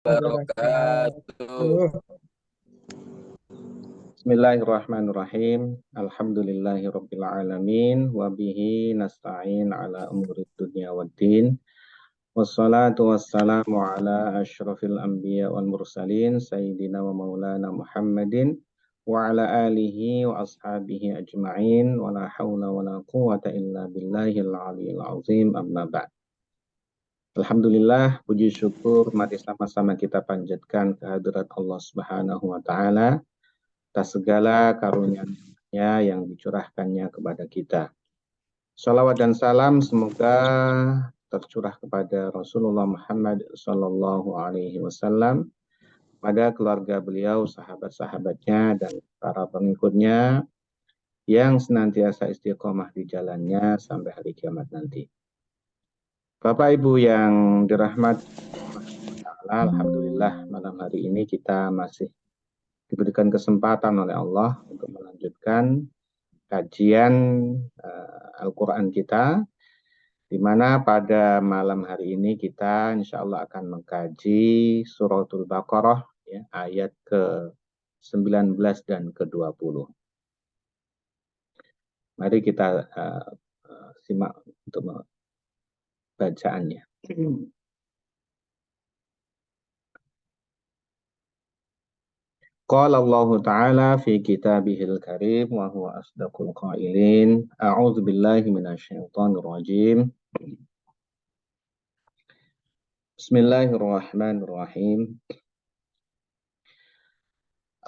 Wabarakatuh. Wabarakatuh. Bismillahirrahmanirrahim. Alhamdulillahirabbil alamin wa bihi nasta'in ala umuri dunya waddin. Wassalatu wassalamu ala asyrafil anbiya wal mursalin sayyidina wa maulana Muhammadin wa ala alihi wa ashabihi ajma'in wa la hawla wa la quwwata illa billahil aliyyil azim amma ba'd. Alhamdulillah, puji syukur mari sama-sama kita panjatkan kehadirat Allah Subhanahu wa taala atas segala karunia-Nya yang dicurahkannya kepada kita. Salawat dan salam semoga tercurah kepada Rasulullah Muhammad Sallallahu Alaihi Wasallam, pada keluarga beliau, sahabat-sahabatnya, dan para pengikutnya yang senantiasa istiqomah di jalannya sampai hari kiamat nanti. Bapak Ibu yang dirahmati Allah, alhamdulillah malam hari ini kita masih diberikan kesempatan oleh Allah untuk melanjutkan kajian Al-Quran kita, di mana pada malam hari ini kita insya Allah akan mengkaji suratul Baqarah, ya, ayat ke-19 dan ke-20. Mari kita simak untuk bacaannya. Qala Allah Ta'ala fi kitabihil karim wa huwa asdaqul qailin. A'udzu billahi minasyaitonir rajim. Bismillahirrahmanirrahim.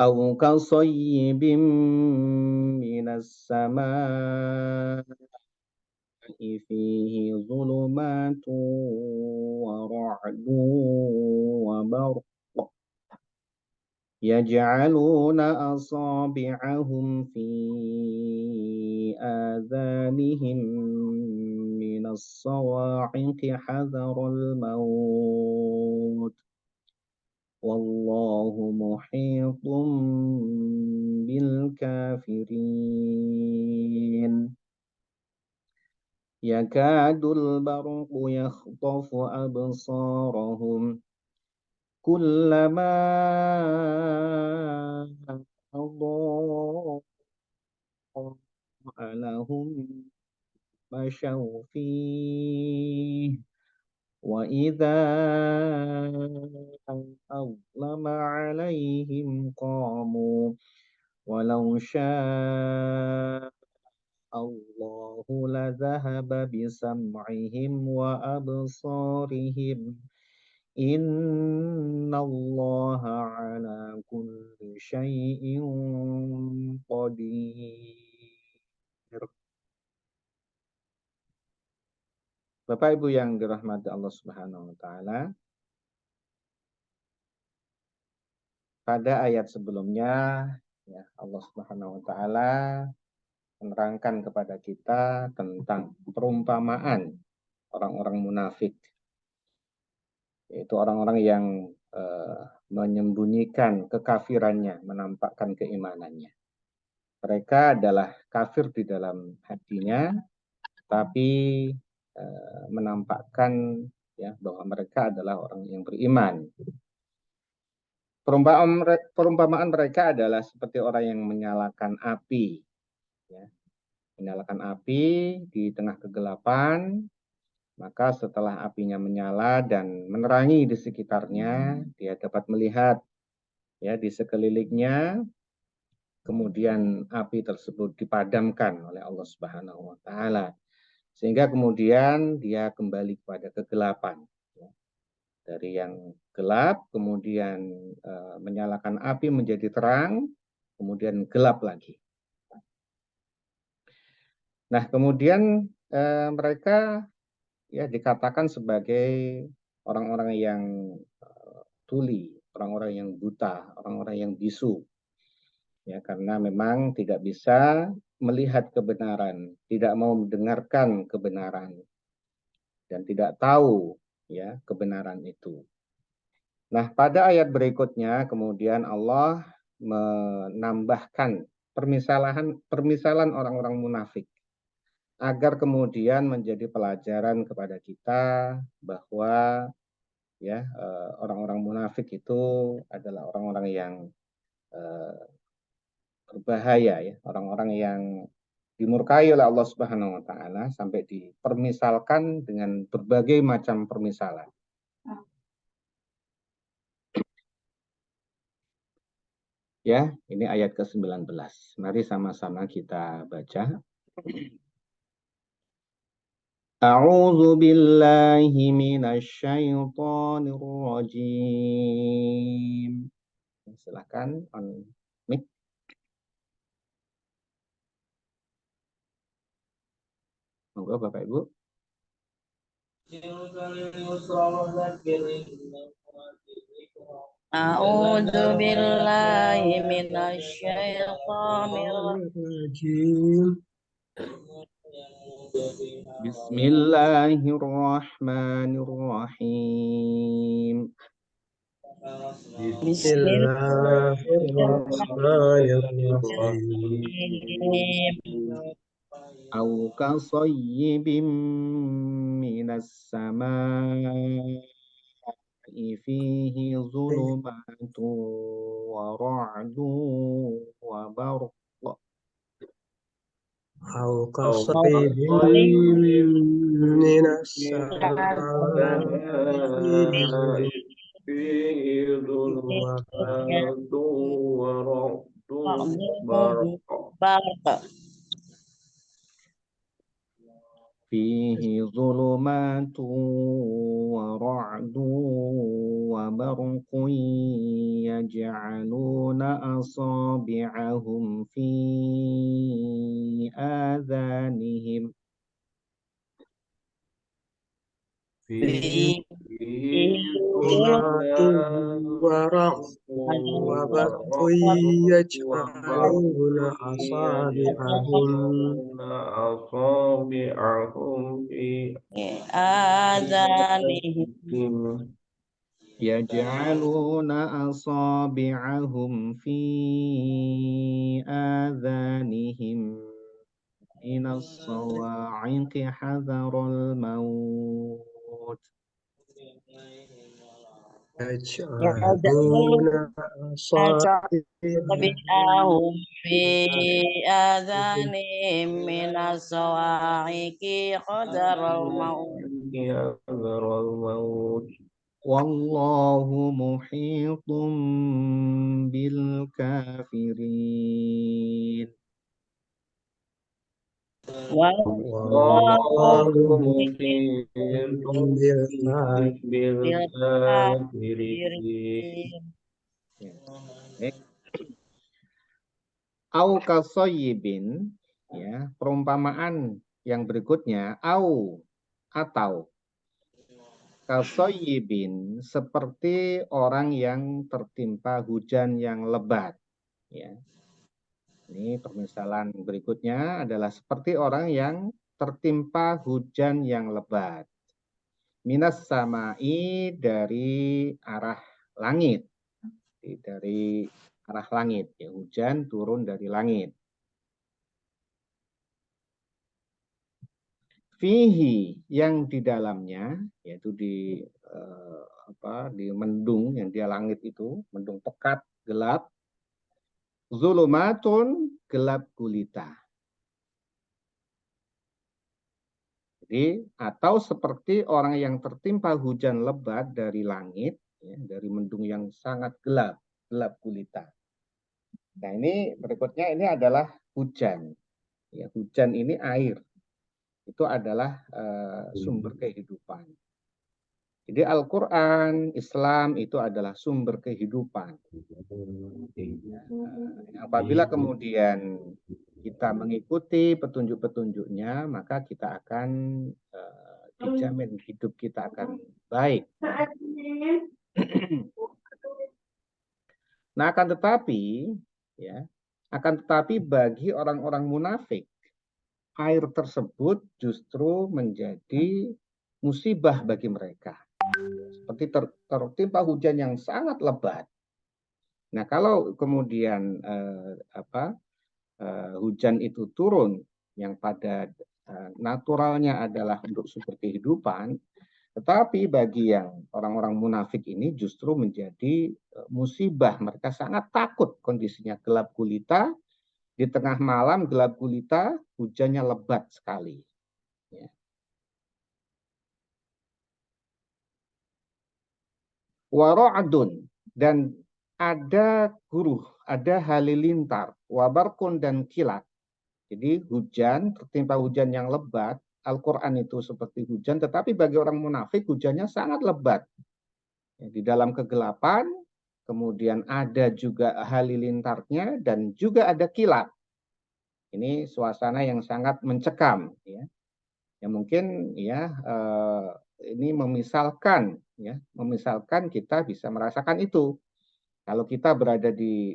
Aw kasayyibin minas samaa'i fihi dhulumatun wa ra'dun wa barq yaj'aluna asabi'ahum fi adhanihim minas sawa'iqi hadharal maut wallahu muhitum bil kafirin yakadul barqu yakhtafu absarahum kullama adaa lahum masyaw fihi wa idza azlama alaihim qamu walau syaa Allahu la dhahaba bisam'ihim wa absarihim innallaha ala kulli syai'in qadir. Bapak Ibu yang dirahmati Allah Subhanahu wa taala, pada ayat sebelumnya ya, Allah Subhanahu wa taala menerangkan kepada kita tentang perumpamaan orang-orang munafik, yaitu orang-orang yang menyembunyikan kekafirannya, menampakkan keimanannya. Mereka adalah kafir di dalam hatinya, tapi menampakkan ya bahwa mereka adalah orang yang beriman. Perumpamaan mereka adalah seperti orang yang menyalakan api, ya. Menyalakan api di tengah kegelapan, maka setelah apinya menyala dan menerangi di sekitarnya, dia dapat melihat ya di sekelilingnya, kemudian api tersebut dipadamkan oleh Allah Subhanahu wa taala, sehingga kemudian dia kembali kepada kegelapan. Dari yang gelap, kemudian menyalakan api menjadi terang, kemudian gelap lagi. Nah, kemudian mereka ya dikatakan sebagai orang-orang yang tuli, orang-orang yang buta, orang-orang yang bisu. Ya, karena memang tidak bisa melihat kebenaran, tidak mau mendengarkan kebenaran, dan tidak tahu ya kebenaran itu. Nah, pada ayat berikutnya kemudian Allah menambahkan permisalan orang-orang munafik agar kemudian menjadi pelajaran kepada kita bahwa ya, orang-orang munafik itu adalah orang-orang yang berbahaya, ya, orang-orang yang dimurkai oleh Allah Subhanahu wa taala sampai dipermisalkan dengan berbagai macam permisalan. Ya, ini ayat ke-19. Mari sama-sama kita baca. A'udzu billahi minasy syaithanir rajim. Silakan on mic. Monggo Bapak Ibu. A'udzu billahi minasy syaithanir rajim. Bismillahirrahmanirrahim. Bismillahirrahmanirrahim. Au kasayyibim minas samaa'i fihi zulumatun wa ra'dun wa barq. Au kasayyibin minas samaa'i fihi zulumatun wa ra'dun Barq. Fihi zulumatun wa ra'dun wa barqun yaj'aluna asabi'ahum fi adhanihim Fi zulumatun wa ra'dun wa barqun yaj'aluna asabi'ahum fi adhanihim yaj'aluna asabi'ahum fi adhanihim minas sawa'iqi hadharal maut. yaj'aluna Tabi'ahum fi adhanihim minas sawa'iqi qadaral maut. Wallahu muhitun bil kafirin. Wallahu muhitun bil kafirin. Au kasoyibin, ya, perumpamaan yang berikutnya, au atau kasoyibin seperti orang yang tertimpa hujan yang lebat, ya. Ini permisalan berikutnya adalah seperti orang yang tertimpa hujan yang lebat. Minas samai dari arah langit, dari arah langit, ya, hujan turun dari langit. Fihi yang di dalamnya, yaitu di di mendung yang dia langit itu, mendung pekat gelap, zulumatun gelap gulita. Jadi atau seperti orang yang tertimpa hujan lebat dari langit, ya, dari mendung yang sangat gelap, gelap gulita. Nah ini berikutnya ini adalah hujan. Ya, hujan ini air. Itu adalah sumber kehidupan. Jadi Al-Quran, Islam itu adalah sumber kehidupan. Apabila kemudian kita mengikuti petunjuk-petunjuknya, maka kita akan dijamin hidup kita akan baik. Nah, akan tetapi bagi orang-orang munafik, air tersebut justru menjadi musibah bagi mereka. Seperti tertimpa hujan yang sangat lebat. Nah, kalau kemudian hujan itu turun yang pada naturalnya adalah untuk sumber kehidupan, Tetapi bagi yang orang-orang munafik ini justru menjadi musibah. Mereka sangat takut kondisinya gelap gulita, di tengah malam gelap gulita, hujannya lebat sekali. Ya. Waro'adun, dan ada guruh, ada halilintar, wabarkun dan kilat. Jadi hujan, tertimpa hujan yang lebat. Al-Quran itu seperti hujan, tetapi bagi orang munafik hujannya sangat lebat. Di dalam kegelapan, kemudian ada juga halilintarnya dan juga ada kilat. Ini suasana yang sangat mencekam, ya. Ya mungkin ya ini memisalkan kita bisa merasakan itu. Kalau kita berada di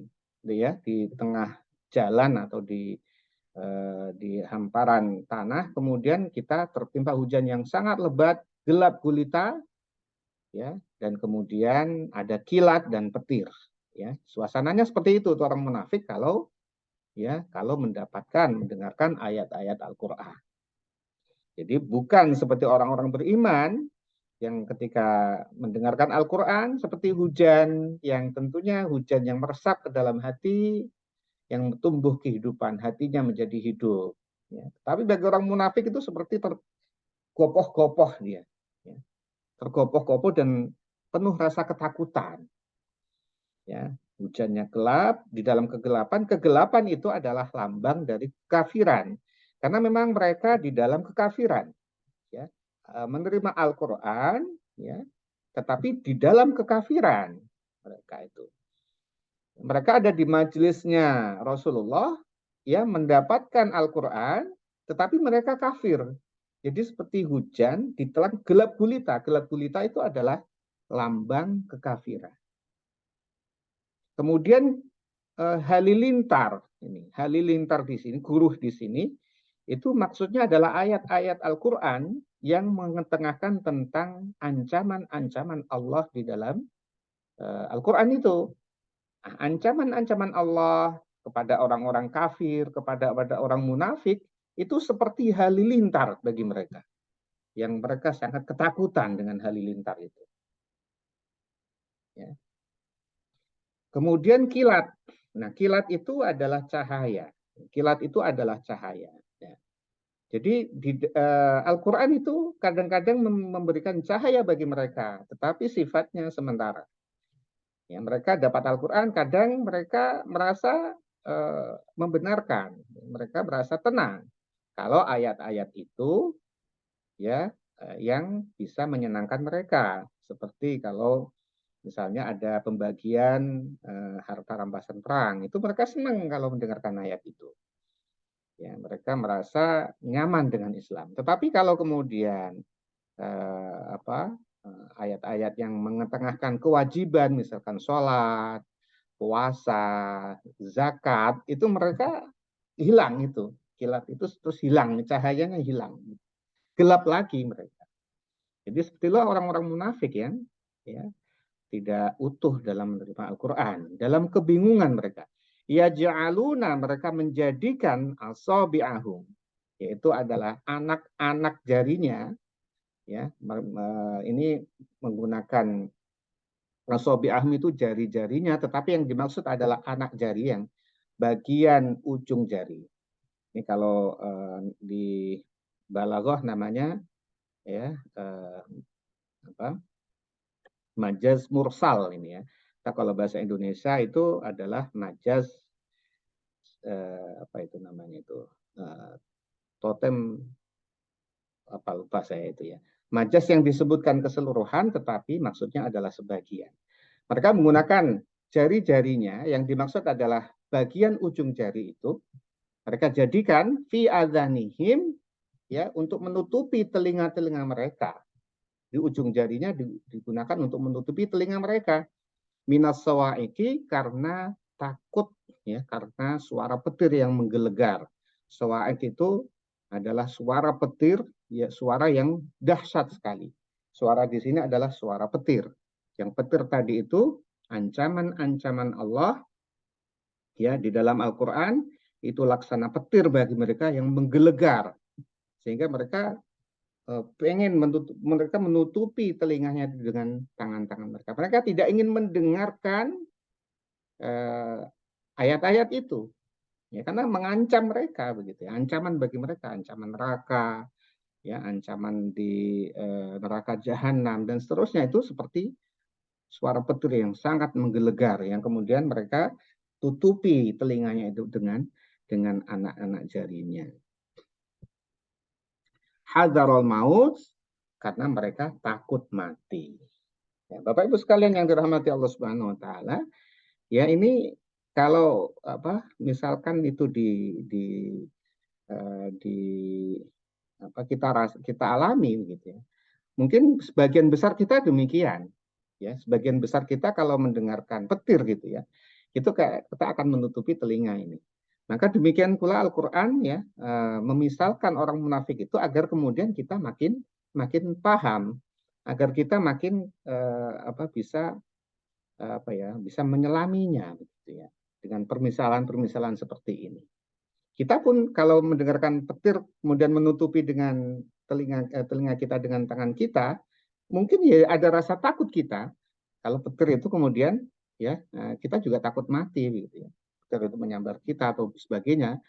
tengah jalan atau di hamparan tanah, kemudian kita tertimpa hujan yang sangat lebat, gelap gulita, ya, dan kemudian ada kilat dan petir, ya. Suasananya seperti itu orang munafik kalau mendengarkan ayat-ayat Al-Qur'an. Jadi bukan seperti orang-orang beriman yang ketika mendengarkan Al-Qur'an seperti hujan yang tentunya hujan yang meresap ke dalam hati, yang tumbuh kehidupan, hatinya menjadi hidup. Ya. Tapi bagi orang munafik itu seperti tergopoh-gopoh dia. Ya. Tergopoh-gopoh dan penuh rasa ketakutan. Ya. Hujannya gelap, di dalam kegelapan itu adalah lambang dari kekafiran. Karena memang mereka di dalam kekafiran. Ya. Menerima Al-Quran, ya, tetapi di dalam kekafiran mereka itu. Mereka ada di majelisnya Rasulullah, ya, mendapatkan Al-Quran, tetapi mereka kafir. Jadi seperti hujan ditelan gelap gulita. Gelap gulita itu adalah lambang kekafiran. Kemudian halilintar, halilintar di sini, guruh di sini, itu maksudnya adalah ayat-ayat Al-Quran yang mengetengahkan tentang ancaman-ancaman Allah di dalam Al-Quran itu. Ancaman-ancaman Allah kepada orang-orang kafir, kepada orang munafik, itu seperti halilintar bagi mereka. Yang mereka sangat ketakutan dengan halilintar itu. Ya. Kemudian kilat. Nah, kilat itu adalah cahaya. Kilat itu adalah cahaya. Ya. Jadi Al-Quran itu kadang-kadang memberikan cahaya bagi mereka, tetapi sifatnya sementara. Ya, mereka dapat Al-Quran, kadang mereka merasa membenarkan, mereka merasa tenang kalau ayat-ayat itu ya yang bisa menyenangkan mereka, seperti kalau misalnya ada pembagian harta rampasan perang, itu mereka senang kalau mendengarkan ayat itu. Ya, mereka merasa nyaman dengan Islam. Tetapi kalau kemudian ayat-ayat yang mengetengahkan kewajiban, misalkan sholat, puasa, zakat, itu mereka hilang itu. Kilat itu terus hilang, cahayanya hilang. Gelap lagi mereka. Jadi sepertilah orang-orang munafik ya, tidak utuh dalam menerima Al-Quran. Dalam kebingungan mereka. Ya ja'aluna, mereka menjadikan asabi'ahum, yaitu adalah anak-anak jarinya, ya, ini menggunakan asabi'ahum itu jari-jarinya, tetapi yang dimaksud adalah anak jari yang bagian ujung jari. Ini kalau di balaghah namanya ya majaz mursal ini ya. Nah, kalau bahasa Indonesia itu adalah majaz apa itu namanya itu totem apa lupa saya itu ya. Majaz yang disebutkan keseluruhan tetapi maksudnya adalah sebagian. Mereka menggunakan jari-jarinya yang dimaksud adalah bagian ujung jari itu. Mereka jadikan fi adzanihim ya untuk menutupi telinga-telinga mereka. Di ujung jarinya digunakan untuk menutupi telinga mereka. Minas sawaiki karena takut ya, karena suara petir yang menggelegar. Sawaik itu adalah suara petir, ya suara yang dahsyat sekali. Suara di sini adalah suara petir. Yang petir tadi itu ancaman-ancaman Allah ya di dalam Al-Qur'an itu laksana petir bagi mereka yang menggelegar. Sehingga mereka mereka menutupi telinganya dengan tangan-tangan mereka. Mereka tidak ingin mendengarkan ayat-ayat itu, ya, karena mengancam mereka begitu, ya. Ancaman bagi mereka, ancaman neraka, ya, ancaman di neraka jahanam dan seterusnya, itu seperti suara petir yang sangat menggelegar, yang kemudian mereka tutupi telinganya itu dengan anak-anak jarinya. Hadarul maut, karena mereka takut mati. Ya, Bapak Ibu sekalian yang dirahmati Allah Subhanahu wa taala, ya, ini kalau misalkan itu kita alami gitu ya. Mungkin sebagian besar kita demikian, ya, sebagian besar kita kalau mendengarkan petir gitu ya, itu kayak kita akan menutupi telinga ini. Maka demikian pula Al-Qur'an, ya, memisalkan orang munafik itu agar kemudian kita makin paham, agar kita makin bisa menyelaminya begitu ya, dengan permisalan-permisalan seperti ini. Kita pun kalau mendengarkan petir kemudian menutupi dengan telinga kita dengan tangan kita, mungkin ya ada rasa takut kita kalau petir itu kemudian, ya, kita juga takut mati begitu ya. Petir itu menyambar kita atau sebagainya,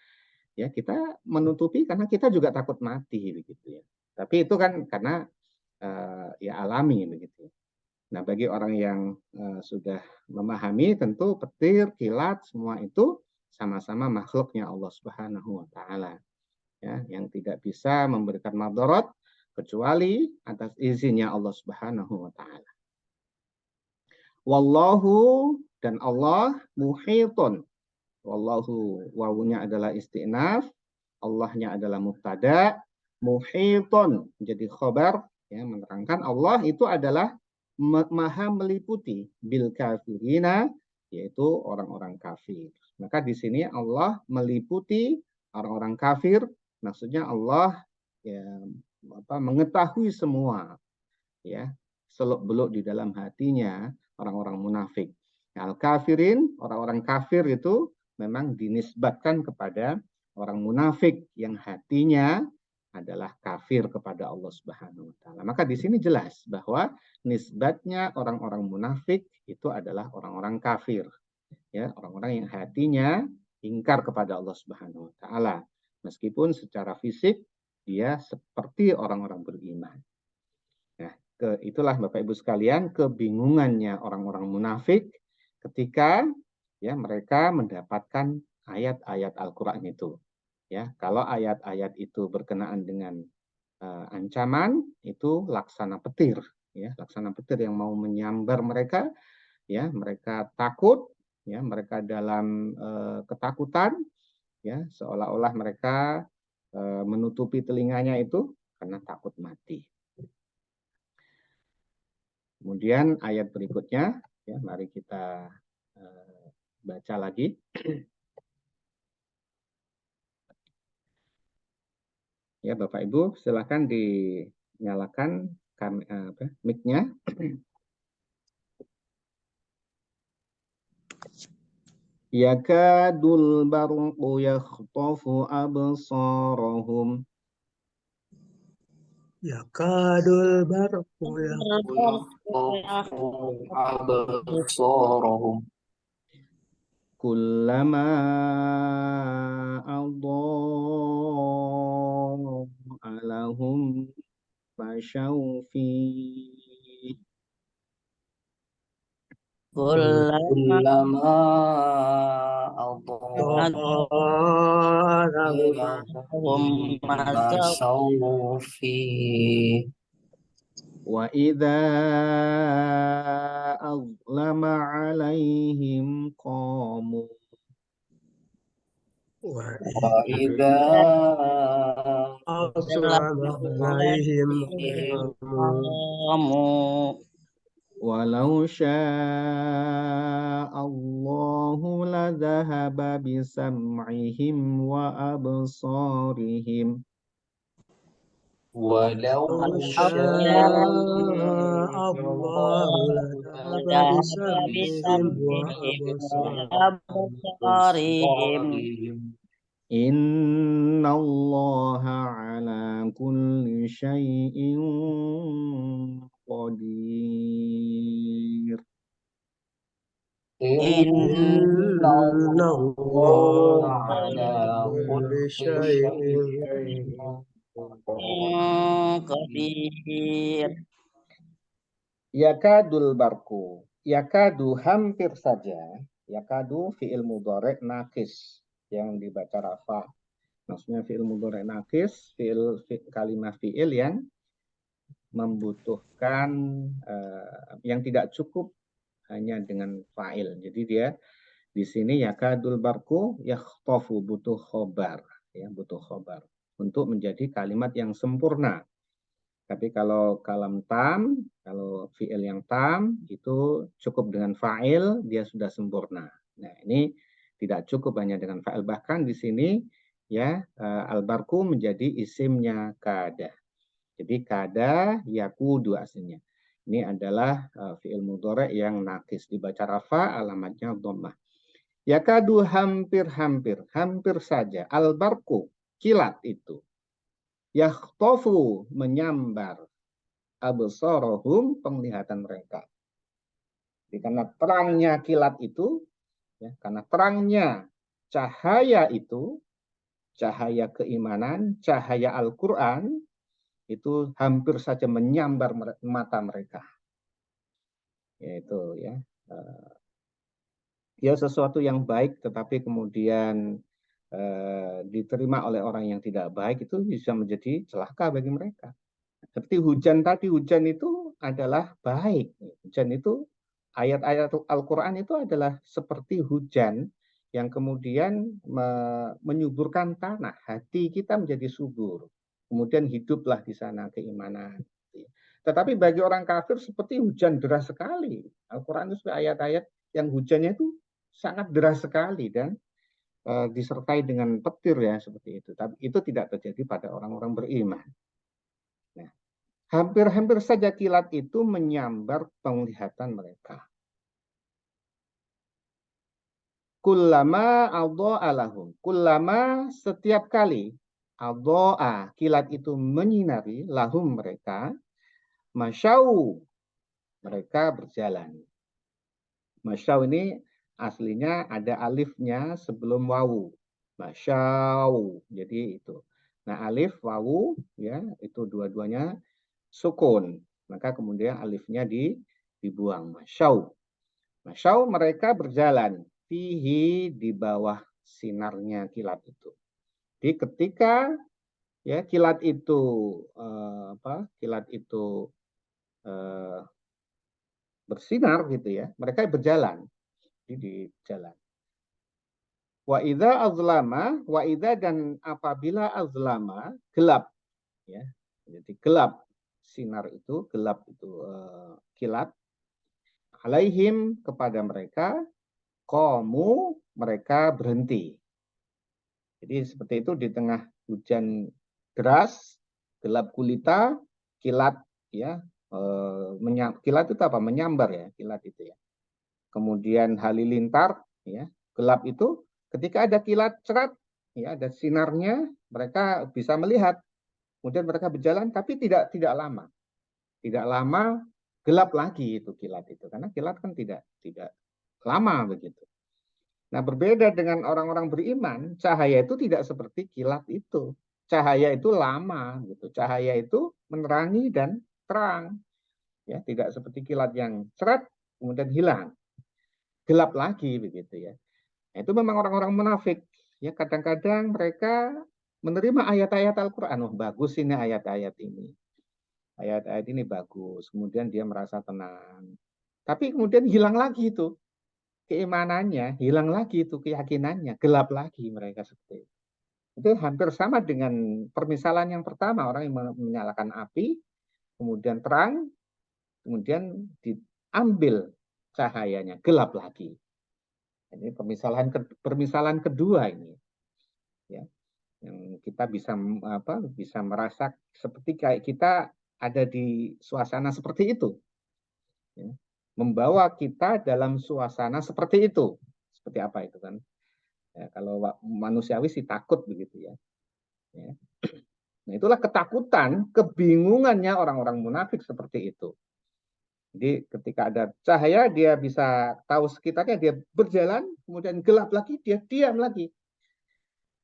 ya, kita menutupi karena kita juga takut mati begitu ya. Tapi itu kan karena ya alami begitu. Nah, bagi orang yang sudah memahami, tentu petir, kilat, semua itu sama-sama makhluknya Allah Subhanahu wa taala, ya, yang tidak bisa memberikan madarat kecuali atas izinnya Allah Subhanahu wa taala. Wallahu, dan Allah muhitun. Wallahu, wawunya adalah istinaf, Allahnya adalah mubtada, muhitun jadi khabar, ya, menerangkan Allah itu adalah maha meliputi bil kafirina, yaitu orang-orang kafir. Maka di sini Allah meliputi orang-orang kafir, maksudnya Allah, ya, mengetahui semua, ya, seluk-beluk di dalam hatinya orang-orang munafik. Al-kafirin, orang-orang kafir itu memang dinisbatkan kepada orang munafik yang hatinya adalah kafir kepada Allah Subhanahu wa taala. Maka di sini jelas bahwa nisbatnya orang-orang munafik itu adalah orang-orang kafir, ya, orang-orang yang hatinya ingkar kepada Allah Subhanahu wa taala, meskipun secara fisik dia seperti orang-orang beriman. Nah, itulah Bapak Ibu sekalian kebingungannya orang-orang munafik ketika, ya, mereka mendapatkan ayat-ayat Al-Qur'an itu. Ya, kalau ayat-ayat itu berkenaan dengan ancaman, itu laksana petir, ya, laksana petir yang mau menyambar mereka, ya, mereka takut, ya, mereka dalam ketakutan, ya, seolah-olah mereka menutupi telinganya itu karena takut mati. Kemudian ayat berikutnya, ya, mari kita baca lagi. Ya, Bapak Ibu, silakan dinyalakan mic-nya. Yakadul barqu yakhtafu absarahum. Yakadul barqu yakhtafu absarahum. Kullama adha'a lahum fashaw fihi. Kullama lahum fashaw fihi. Wa idza azlama 'alaihim qamu. Wa idza azlama 'alaihim qamu. Walau sya'allahu ladhahaba bisam'ihim wa absarihim. Walau sya'allahu ladhahaba bisam'ihim wa absarihim. Innallaha ala kulli syai'in qadir. Inna Inna Allah Allah ala kulli syai'in qadir. Yakadul barku. Yakadu hampir saja. Yakadu fi'il mudhari' nakis yang dibaca rafa. Maksudnya fi'il mudhari' nakis, kalimat fi'il yang membutuhkan yang tidak cukup hanya dengan fa'il. Jadi dia di sini yakadul barku yakhtafu, butuh khobar, ya, butuh khobar untuk menjadi kalimat yang sempurna. Tapi kalau kalam tam, kalau fi'il yang tam itu cukup dengan fa'il, dia sudah sempurna. Nah, ini tidak cukup hanya dengan fa'il, bahkan di sini ya al-barku menjadi isimnya kada. Jadi kada yakudu aslinya. Ini adalah fi'il mudhari' yang nakis, dibaca rafa, alamatnya dhammah. Yakadu hampir saja. Al-barku, kilat itu. Yakhtofu, menyambar. Absarahum, penglihatan mereka. Jadi karena terangnya kilat itu, ya, karena terangnya cahaya itu, cahaya keimanan, cahaya Al-Quran, itu hampir saja menyambar mata mereka. Yaitu ya sesuatu yang baik tetapi kemudian diterima oleh orang yang tidak baik, itu bisa menjadi celaka bagi mereka. Seperti hujan tadi, hujan itu adalah baik. Hujan itu, ayat-ayat Al-Quran itu adalah seperti hujan yang kemudian menyuburkan tanah. Hati kita menjadi subur. Kemudian hiduplah di sana keimanan. Tetapi bagi orang kafir seperti hujan deras sekali. Al-Quran itu ayat-ayat yang hujannya itu sangat deras sekali dan disertai dengan petir, ya, seperti itu. Tapi itu tidak terjadi pada orang-orang beriman. Nah, hampir saja kilat itu menyambar penglihatan mereka. Kullama adha'a lahum. Kullama, setiap kali adha'a, kilat itu menyinari lahum mereka, masyau, mereka berjalan. Masyau ini aslinya ada alifnya sebelum wawu. Masyau. Jadi itu. Nah, alif, wawu, ya, itu dua-duanya sukun. Maka kemudian alifnya dibuang. Masyau. Masyau, mereka berjalan. Fihi, di bawah sinarnya kilat itu. Jadi ketika ya kilat itu bersinar gitu ya, mereka berjalan di jalan. Wa idza azlama, wa idza, dan apabila azlama, gelap, ya. Jadi gelap, sinar itu gelap, itu kilat, alaihim, kepada mereka, qamu, mereka berhenti. Jadi seperti itu, di tengah hujan deras, gelap gulita, kilat, ya, kilat itu apa? Menyambar, ya, kilat itu, ya. Kemudian halilintar, ya, gelap itu, ketika ada kilat cerat, ya, ada sinarnya, mereka bisa melihat. Kemudian mereka berjalan, tapi tidak lama. Tidak lama gelap lagi itu kilat itu, karena kilat kan tidak lama begitu. Nah, berbeda dengan orang-orang beriman, cahaya itu tidak seperti kilat itu. Cahaya itu lama gitu. Cahaya itu menerangi dan terang. Ya, tidak seperti kilat yang cerat kemudian hilang. Gelap lagi begitu, ya. Nah, itu memang orang-orang munafik. Ya, kadang-kadang mereka menerima ayat-ayat Al-Qur'an. Oh, bagus ini ayat-ayat ini. Ayat-ayat ini bagus. Kemudian dia merasa tenang. Tapi kemudian hilang lagi itu keimanannya, hilang lagi itu keyakinannya, gelap lagi mereka seperti itu. Itu hampir sama dengan permisalan yang pertama, orang yang menyalakan api, kemudian terang, kemudian diambil cahayanya, gelap lagi. Ini permisalan kedua ini, ya, yang kita bisa merasa seperti kayak kita ada di suasana seperti itu, ya. Membawa kita dalam suasana seperti itu. Seperti apa itu kan? Ya, kalau manusiawi sih takut begitu ya. Ya. Nah, itulah ketakutan, kebingungannya orang-orang munafik seperti itu. Jadi ketika ada cahaya, dia bisa tahu sekitarnya, dia berjalan, kemudian gelap lagi, dia diam lagi.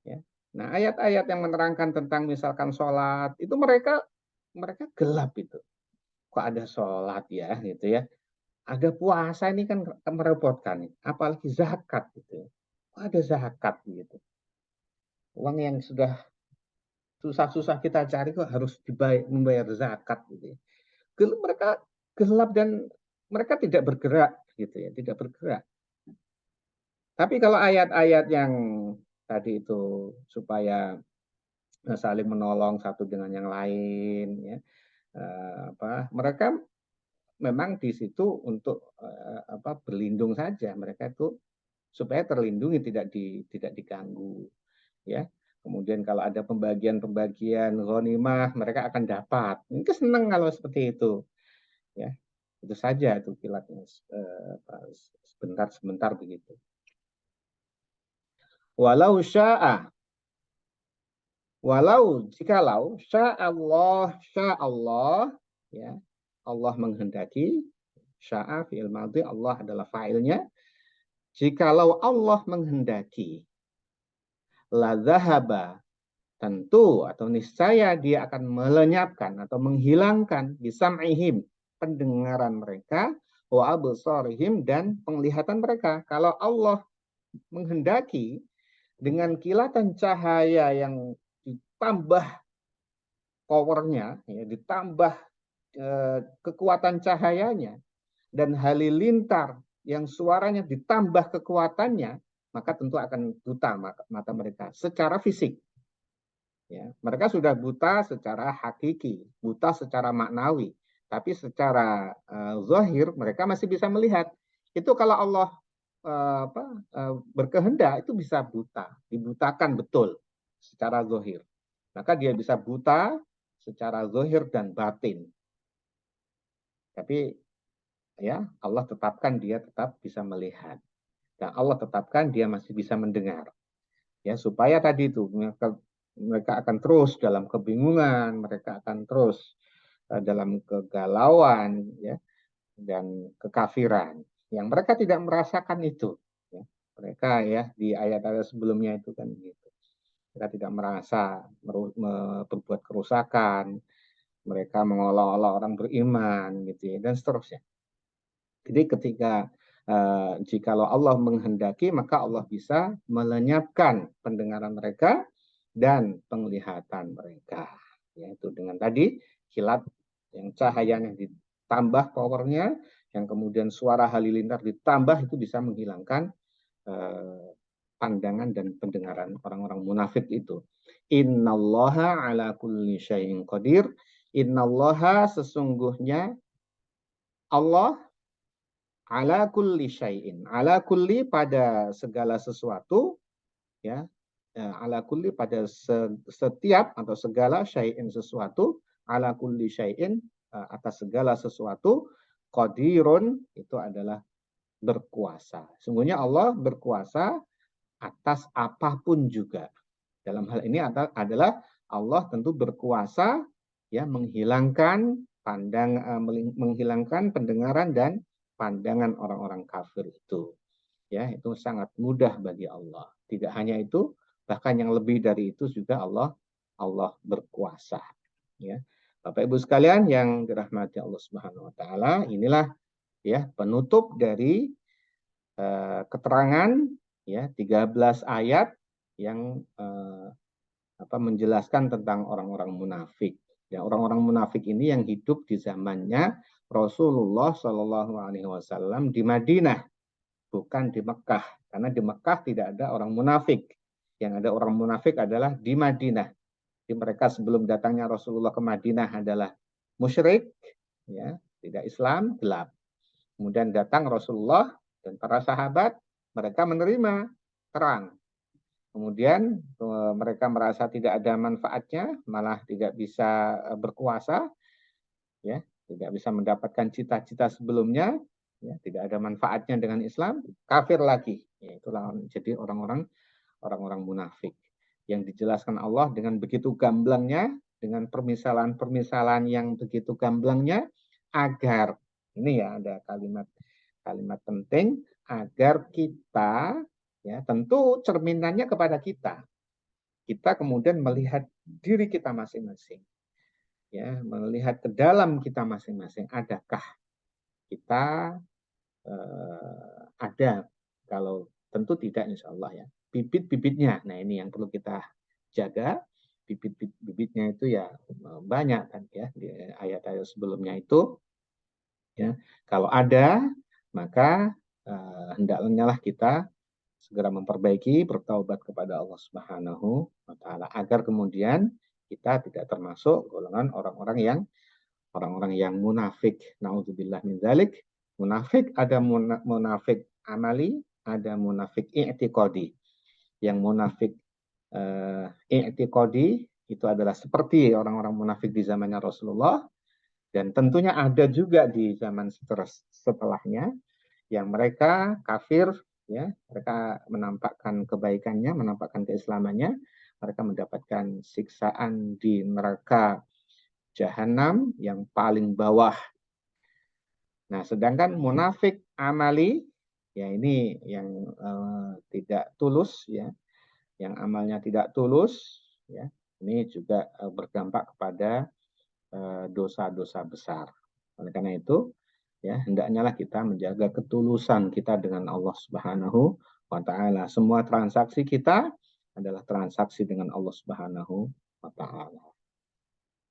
Ya. Nah, ayat-ayat yang menerangkan tentang misalkan sholat, itu mereka gelap itu. Kok ada sholat ya, gitu ya. Ada puasa ini kan merepotkan, apalagi zakat gitu. Kok ada zakat gitu. Uang yang sudah susah-susah kita cari kok harus membayar zakat gitu ya. Mereka gelap dan mereka tidak bergerak gitu ya, tidak bergerak. Tapi kalau ayat-ayat yang tadi itu supaya saling menolong satu dengan yang lain ya, mereka memang di situ untuk berlindung saja, mereka itu supaya terlindungi, tidak diganggu ya. Kemudian kalau ada pembagian ghanimah, mereka akan dapat. Itu senang kalau seperti itu ya. Itu saja itu kilatnya sebentar begitu. Walau jikalau sya'allah ya, Allah menghendaki, sya'a fi'il madhi, Allah adalah fa'ilnya. Jikalau Allah menghendaki, la dhahaba, tentu atau niscaya dia akan melenyapkan atau menghilangkan bisam'ihim, pendengaran mereka, wa absarihim, dan penglihatan mereka. Kalau Allah menghendaki dengan kilatan cahaya yang ditambah powernya, ya, ditambah kekuatan cahayanya, dan halilintar yang suaranya ditambah kekuatannya, maka tentu akan buta mata mereka secara fisik. Ya, mereka sudah buta secara hakiki, buta secara maknawi, tapi secara zahir mereka masih bisa melihat. Itu kalau Allah berkehendak itu bisa buta, dibutakan betul secara zahir. Maka dia bisa buta secara zahir dan batin. Tapi ya Allah tetapkan dia tetap bisa melihat. Dan Allah tetapkan dia masih bisa mendengar. Ya, supaya tadi itu mereka akan terus dalam kebingungan, mereka akan terus dalam kegalauan ya, dan kekafiran. Yang mereka tidak merasakan itu. Ya. Mereka ya di ayat-ayat sebelumnya itu kan gitu. Mereka tidak merasa berbuat kerusakan, mereka mengolok-olok orang beriman gitu ya, dan seterusnya. Jadi ketika jikalau Allah menghendaki, maka Allah bisa melenyapkan pendengaran mereka dan penglihatan mereka. Yaitu dengan tadi kilat yang cahayanya ditambah powernya, yang kemudian suara halilintar ditambah, itu bisa menghilangkan pandangan dan pendengaran orang-orang munafik itu. Innallaha ala kulli syai'in qadir. Innallaha, sesungguhnya Allah, ala kulli syai'in. Ala kulli, pada segala sesuatu ya. Ala kulli, pada setiap atau segala, syai'in sesuatu, ala kulli syai'in atas segala sesuatu, qadirun itu adalah berkuasa. Sungguhnya Allah berkuasa atas apapun juga. Dalam hal ini adalah Allah tentu berkuasa ya menghilangkan menghilangkan pendengaran dan pandangan orang-orang kafir itu. Ya, itu sangat mudah bagi Allah. Tidak hanya itu, bahkan yang lebih dari itu juga Allah berkuasa. Ya. Bapak Ibu sekalian yang dirahmati Allah Subhanahu wa taala, inilah ya penutup dari keterangan ya 13 ayat yang menjelaskan tentang orang-orang munafik. Ya, orang-orang munafik ini yang hidup di zamannya Rasulullah Shallallahu Alaihi Wasallam di Madinah, bukan di Mekah. Karena di Mekah tidak ada orang munafik. Yang ada orang munafik adalah di Madinah. Di mereka sebelum datangnya Rasulullah ke Madinah adalah musyrik, ya, tidak Islam, gelap. Kemudian datang Rasulullah dan para sahabat, mereka menerima terang. Kemudian mereka merasa tidak ada manfaatnya, malah tidak bisa berkuasa, ya, tidak bisa mendapatkan cita-cita sebelumnya, ya, tidak ada manfaatnya dengan Islam, kafir lagi. Ya, itulah jadi orang-orang orang-orang munafik. Yang dijelaskan Allah dengan begitu gamblangnya, dengan permisalan-permisalan yang begitu gamblangnya, agar, ini ya ada kalimat penting, agar kita, ya tentu cerminannya kepada kita. Kita kemudian melihat diri kita masing-masing. Ya, melihat ke dalam kita masing-masing, adakah kita ada, kalau tentu tidak insya Allah ya, bibit-bibitnya. Nah ini yang perlu kita jaga, bibit-bibitnya itu ya banyak kan ya, di ayat-ayat sebelumnya itu. Ya, kalau ada, maka hendaknya kita segera memperbaiki, bertaubat kepada Allah Subhanahu wa Ta'ala, agar kemudian kita tidak termasuk golongan orang-orang yang munafik. Nauzubillah min dzalik. Munafik, ada munafik amali, ada munafik i'tiqadi. Yang munafik i'tiqadi itu adalah seperti orang-orang munafik di zamannya Rasulullah, dan tentunya ada juga di zaman setelahnya yang mereka kafir, ya, mereka menampakkan kebaikannya, menampakkan keislamannya, mereka mendapatkan siksaan di neraka Jahanam yang paling bawah. Nah, sedangkan munafik amali, ya ini yang tidak tulus, ya, yang amalnya tidak tulus, ya, ini juga berdampak kepada dosa-dosa besar. Oleh karena itu, ya hendaknya kita menjaga ketulusan kita dengan Allah Subhanahu wa Ta'ala. Semua transaksi kita adalah transaksi dengan Allah Subhanahu wa Ta'ala.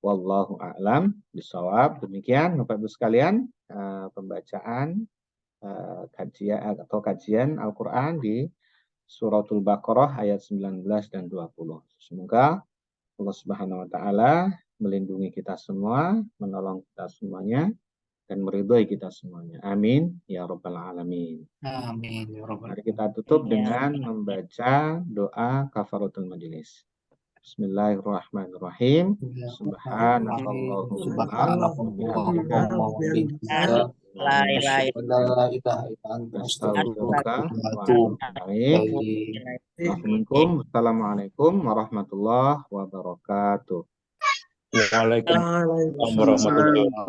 Wallahu a'lam bishawab. Demikian Bapak Ibu sekalian, pembacaan kajian Al-Quran di Suratul Baqarah ayat 19 dan 20. Semoga Allah Subhanahu wa Ta'ala melindungi kita semua, menolong kita semuanya, dan meridhai kita semuanya. Amin ya rabbal alamin. Amin ya rabbal Mari kita tutup dengan membaca doa kafaratul majelis. Bismillahirrahmanirrahim. Subhanakallahumma wa bihamdika Assalamualaikum warahmatullahi wabarakatuh. Waalaikumsalam warahmatullahi wabarakatuh.